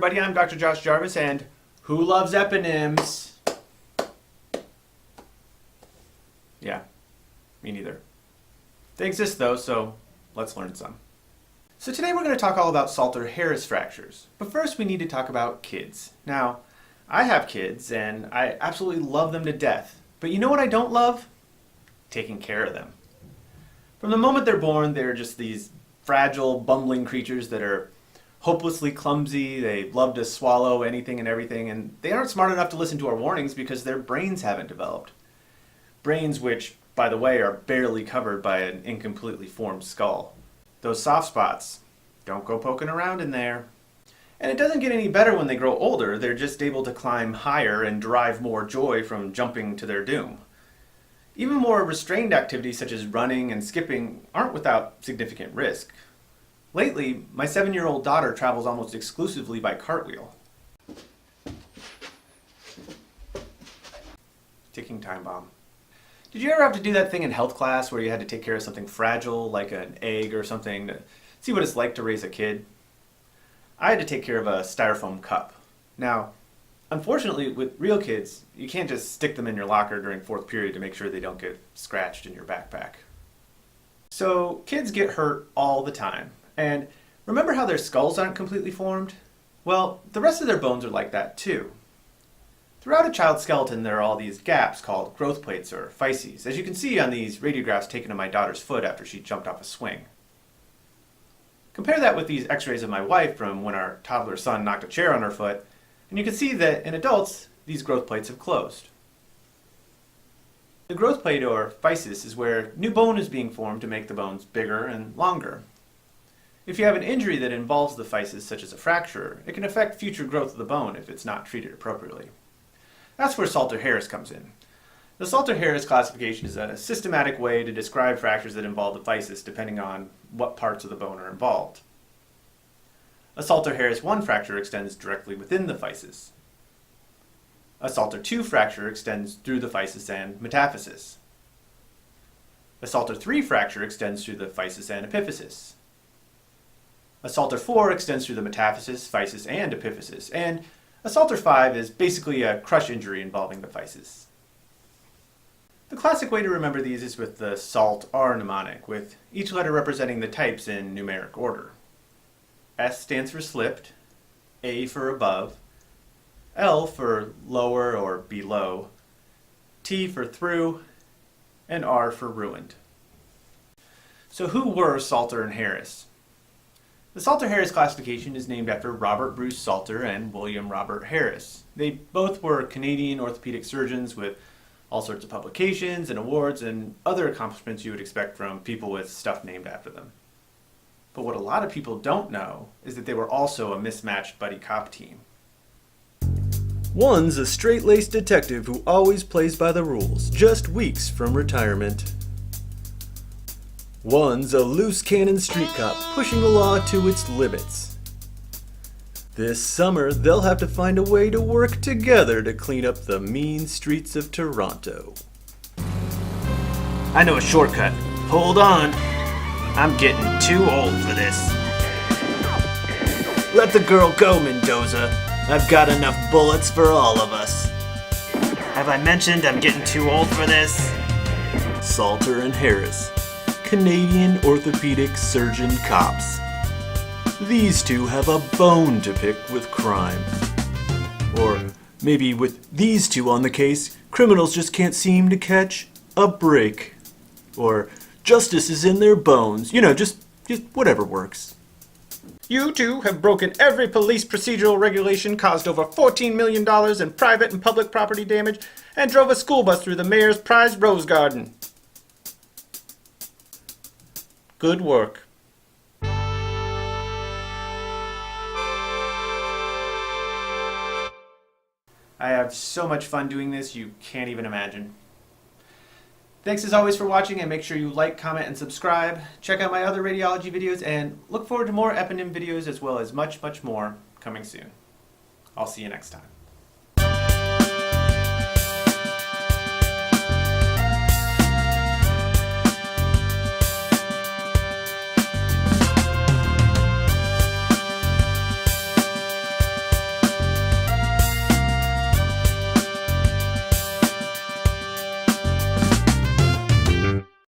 everybody, I'm Dr. Josh Jarvis, and who loves eponyms? Yeah, me neither. They exist though, so let's learn some. So today we're going to talk all about Salter-Harris fractures. But first we need to talk about kids. Now, I have kids and I absolutely love them to death. But you know what I don't love? Taking care of them. From the moment they're born, they're just these fragile, bumbling creatures that are hopelessly clumsy. They love to swallow anything and everything, and they aren't smart enough to listen to our warnings because their brains haven't developed. Brains which, by the way, are barely covered by an incompletely formed skull. Those soft spots, don't go poking around in there. And it doesn't get any better when they grow older. They're just able to climb higher and derive more joy from jumping to their doom. Even more restrained activities such as running and skipping aren't without significant risk. Lately, my 7-year-old daughter travels almost exclusively by cartwheel. Ticking time bomb. Did you ever have to do that thing in health class where you had to take care of something fragile, like an egg or something, to see what it's like to raise a kid? I had to take care of a styrofoam cup. Now, unfortunately, with real kids, you can't just stick them in your locker during fourth period to make sure they don't get scratched in your backpack. So, kids get hurt all the time. And remember how their skulls aren't completely formed? Well, the rest of their bones are like that too. Throughout a child's skeleton, there are all these gaps called growth plates or physes, as you can see on these radiographs taken of my daughter's foot after she jumped off a swing. Compare that with these x-rays of my wife from when our toddler son knocked a chair on her foot, and you can see that in adults, these growth plates have closed. The growth plate or physis is where new bone is being formed to make the bones bigger and longer. If you have an injury that involves the physis, such as a fracture, it can affect future growth of the bone if it's not treated appropriately. That's where Salter-Harris comes in. The Salter-Harris classification is a systematic way to describe fractures that involve the physis depending on what parts of the bone are involved. A Salter-Harris 1 fracture extends directly within the physis. A Salter 2 fracture extends through the physis and metaphysis. A Salter 3 fracture extends through the physis and epiphysis. A Salter 4 extends through the metaphysis, physis, and epiphysis, and a Salter 5 is basically a crush injury involving the physis. The classic way to remember these is with the SALT-R mnemonic, with each letter representing the types in numeric order. S stands for slipped, A for above, L for lower or below, T for through, and R for ruined. So who were Salter and Harris? The Salter-Harris classification is named after Robert Bruce Salter and William Robert Harris. They both were Canadian orthopedic surgeons with all sorts of publications and awards and other accomplishments you would expect from people with stuff named after them. But what a lot of people don't know is that they were also a mismatched buddy cop team. One's a straight-laced detective who always plays by the rules, just weeks from retirement. One's a loose cannon street cop pushing the law to its limits. This summer, they'll have to find a way to work together to clean up the mean streets of Toronto. I know a shortcut. Hold on. I'm getting too old for this. Let the girl go, Mendoza. I've got enough bullets for all of us. Have I mentioned I'm getting too old for this? Salter and Harris, Canadian orthopedic surgeon cops. These two have a bone to pick with crime. Or maybe with these two on the case, criminals just can't seem to catch a break. Or justice is in their bones. You know, just whatever works. You two have broken every police procedural regulation, caused over $14 million in private and public property damage, and drove a school bus through the mayor's prized rose garden. Good work. I have so much fun doing this, you can't even imagine. Thanks as always for watching, and make sure you like, comment, and subscribe. Check out my other radiology videos, and look forward to more eponym videos as well as much, much more coming soon. I'll see you next time.